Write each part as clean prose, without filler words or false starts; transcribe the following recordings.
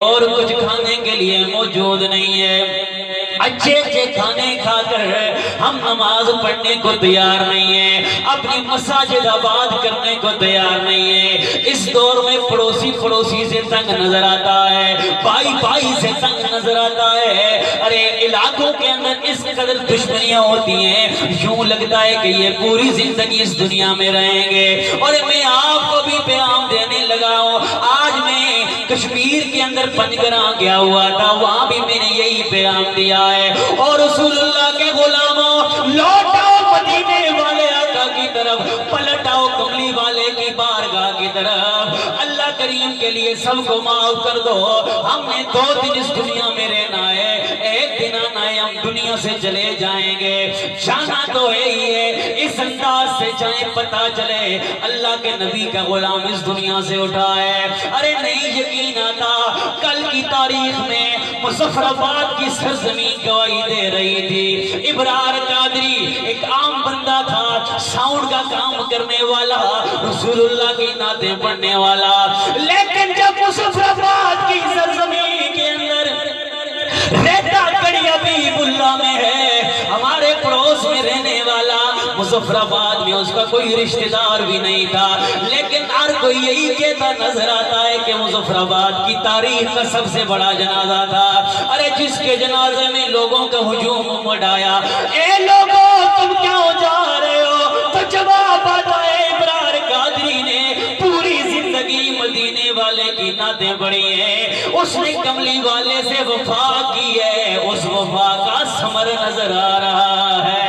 اور کچھ کھانے کے لیے موجود نہیں ہے۔ اچھے اچھے کھانے کھا کر ہم نماز پڑھنے کو تیار نہیں ہیں، اپنی مساجد آباد کرنے کو تیار نہیں ہیں۔ اس دور میں پڑوسی پڑوسی سے تنگ نظر آتا ہے، بھائی بھائی سے تنگ نظر آتا ہے۔ ارے علاقوں کے اندر اس قدر دشمنیاں ہوتی ہیں، یوں لگتا ہے کہ یہ پوری زندگی اس دنیا میں رہیں گے۔ اور میں آپ کو بھی پیغام دینے لگا ہوں۔ آج میں کشمیر کے اندر پنجگراں گیا ہوا تھا، وہاں بھی میں نے یہی پیغام دیا ہے۔ اور رسول اللہ کے غلاموں، لوٹاؤ مدینے والے آقا کی طرف، پلٹاؤ کملی والے کی بارگاہ کی طرف۔ اللہ کریم کے لیے سب کو معاف کر دو۔ ہم نے 2 دن اس دنیا میں رہنا ہے، ایک دن آنا ہے ہم دنیا سے چلے جائیں گے۔ جانا تو ہے ہی ہے، اس انداز سے جائیں پتہ چلے اللہ کے نبی کا غلام اس دنیا سے اٹھا ہے۔ ارے نہیں یقین آتا، کل کی تاریخ میں مظفر آباد کی سرزمین گواہی دے رہی تھی۔ ابرار قادری ایک عام بندہ تھا، ساؤنڈ کا کام کرنے والا، رسول اللہ کی نعتیں پڑھنے والا، لیکن جب مظفر آباد کی سرزمین کے اندر رہتا کڑی حبیب اللہ میں ہے، ہمارے پڑوس میں رہنے والا، مظفر آباد میں اس کا کوئی رشتہ دار بھی نہیں تھا، لیکن ہر کوئی یہی کہتا نظر آتا ہے کہ مظفر آباد کی تاریخ کا سب سے بڑا جنازہ تھا۔ ارے جس کے جنازے میں لوگوں کا ہجوم امڑ آیا، اے لوگوں تم کیوں جا رہے ہو؟ تو جواب آتا ہے ابرار قادری نے پوری زندگی مدینے والے کی نعتیں پڑھی ہیں، اس نے کملی والے سے وفا کی ہے، اس وفا کا ثمر نظر آ رہا ہے۔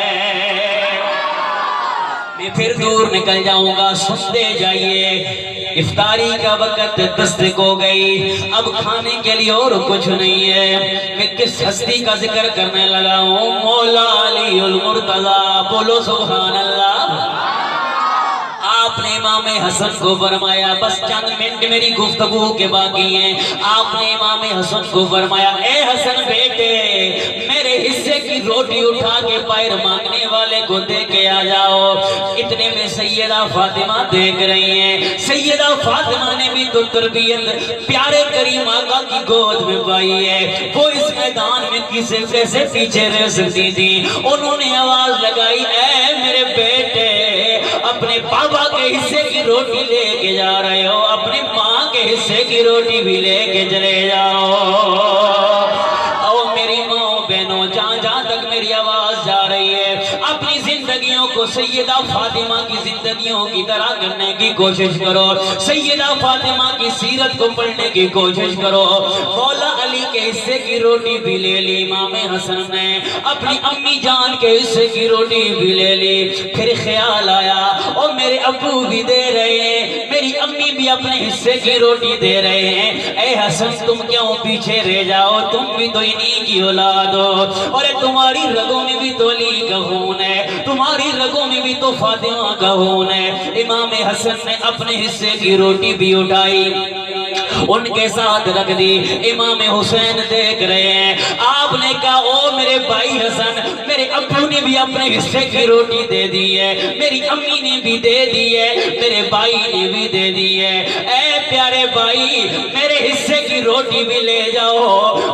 میں پھر دور نکل جاؤں گا، سنتے جائیے۔ افطاری کا وقت دستک ہو گئی، اب کھانے کے لیے اور کچھ نہیں ہے۔ میں کس ہستی کا ذکر کرنے لگا ہوں؟ مولا علی المرتضیٰ، بولو سبحان اللہ۔ آپ نے امام حسن کو فرمایا، بس چند منٹ میری گفتگو کے باقی ہیں، آپ نے امام حسن کو فرمایا، اے حسن بیٹے، میرے حصے کی روٹی اٹھا کے پائر مانگنے والے کو دے کے آ جاؤ۔ اتنے میں سیدہ فاطمہ دیکھ رہی ہیں، سیدہ فاطمہ نے بھی تو تربیت پیارے کریم آقا کی گود میں پائی ہے، وہ اس میدان میں کسی سے پیچھے رہ سکتی تھی۔ انہوں نے آواز لگائی، اے میرے بیٹے، اپنے بابا کے حصے کی روٹی لے کے جا رہے ہو، اپنی ماں کے حصے کی روٹی بھی لے کے چلے جاؤ۔ او میری ماں بہنوں، جہاں جہاں تک میری آواز جا رہی ہے، اپنی زندگیوں کو سیدہ فاطمہ کی زندگیوں کی طرح کرنے کی کوشش کرو، سیدہ فاطمہ کی سیرت کو پڑھنے کی کوشش کرو۔ مولا علی کے حصے کی روٹی بھی لے لی امام حسن نے، اپنی امی جان کے حصے کی روٹی بھی لے لی۔ پھر خیال آیا، اور میرے ابو بھی دے رہے ہیں، میری امی بھی اپنے حصے کی روٹی دے رہے ہیں، اے حسن تم کیوں پیچھے رہ جاؤ؟ تم بھی تو انہی کی اولاد ہو، اور تمہاری رگوں میں بھی تو علی کا خون ہے، تمہاری رگوں میں بھی تو فاطمہ کا خون ہے۔ امام حسن نے اپنے حصے کی روٹی بھی اٹھائی، ان کے ساتھ رکھ دی۔ امام حسین دیکھ رہے ہیں، آپ نے کہا، او میرے بھائی حسن، میرے ابو نے بھی اپنے حصے کی روٹی دے دی ہے، میری امی نے بھی دے دی ہے، میرے بھائی نے بھی دے دی ہے، اے پیارے بھائی میرے حصے کی روٹی بھی لے جاؤ۔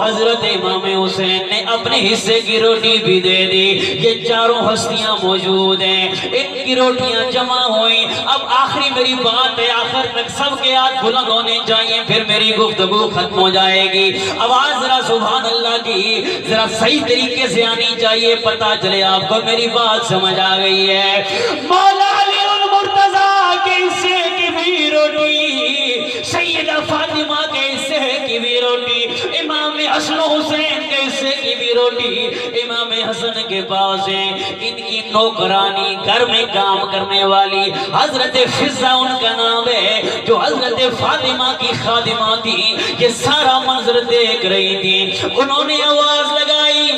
حضرت امام حسین نے اپنے حصے کی روٹی بھی دے دی۔ یہ چاروں ہستیاں موجود ہیں، ان کی روٹیاں جمع ہوئیں۔ اب آخری میری بات ہے، آخر تک سب کے ہاتھ بلند ہونے چاہیے، پھر میری گفتگو ختم ہو جائے گی۔ آواز ذرا سبحان اللہ کی ذرا صحیح طریقے سے آنی چاہیے، پتہ چلے آپ کو میری بات سمجھ آ گئی ہے۔ مولا علی المرتضیٰ کے حصے کی بھی روٹی، سیدہ فاطمہ کے حصے کی بھی روٹی، امام حسن حسین کے حصے کی بھی روٹی امام حسن کے پاس ہے۔ ان کی نوکرانی، گھر میں کام کرنے والی حضرت فضہ ان کا نام ہے، جو حضرت فاطمہ کی خادمہ تھی، یہ سارا منظر دیکھ رہی تھی۔ انہوں نے آواز لگائی،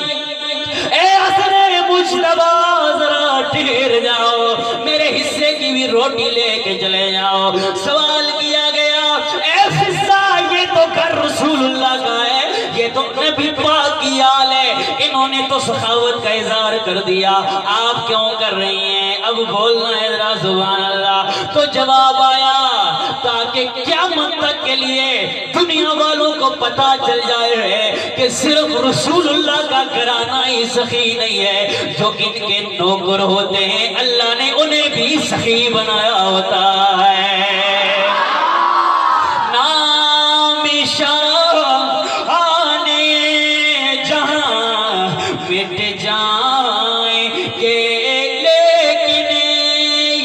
اے حسن مجتبیٰ ذرا ٹھہر جاؤ، میرے حصے کی بھی روٹی لے کے چلے جاؤ۔ سوال کیا گیا، اے فضہ یہ تو گھر رسول اللہ کا ہے، یہ تو نبی پاک کی آل ہے، انہوں نے تو سخاوت کا اظہار کر دیا، آپ کیوں کر رہی ہیں؟ اب بولنا ہے ذرا سبحان اللہ۔ تو جواب آیا، تاکہ قیامت تک کے لیے دنیا والوں کو پتا چل جائے کہ صرف رسول اللہ کا گھرانہ ہی سخی نہیں ہے، جو ان کے نوکر ہوتے ہیں اللہ نے انہیں بھی سخی بنایا ہوتا ہے۔ نام شاہ آنے جہاں مٹ جائیں گے، لیکن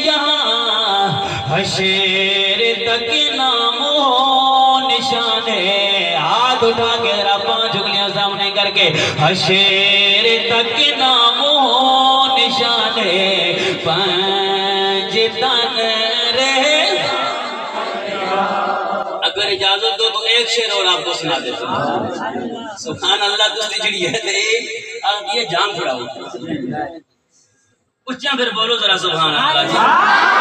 یہاں حشر تک نام و نشان ہے۔ ہاتھ اٹھا کے ذرا 5 انگلیاں سامنے کر کے، حشر تک نام و نشان ہے، پنجتن رہ۔ اگر اجازت ہو تو ایک شعر اور آپ کو سنا دیتا ہوں۔ سبحان اللہ، دوسری جڑی ہے تے آپ یہ جان چھڑاؤ، اچھا پھر بولو ذرا سبحان اللہ۔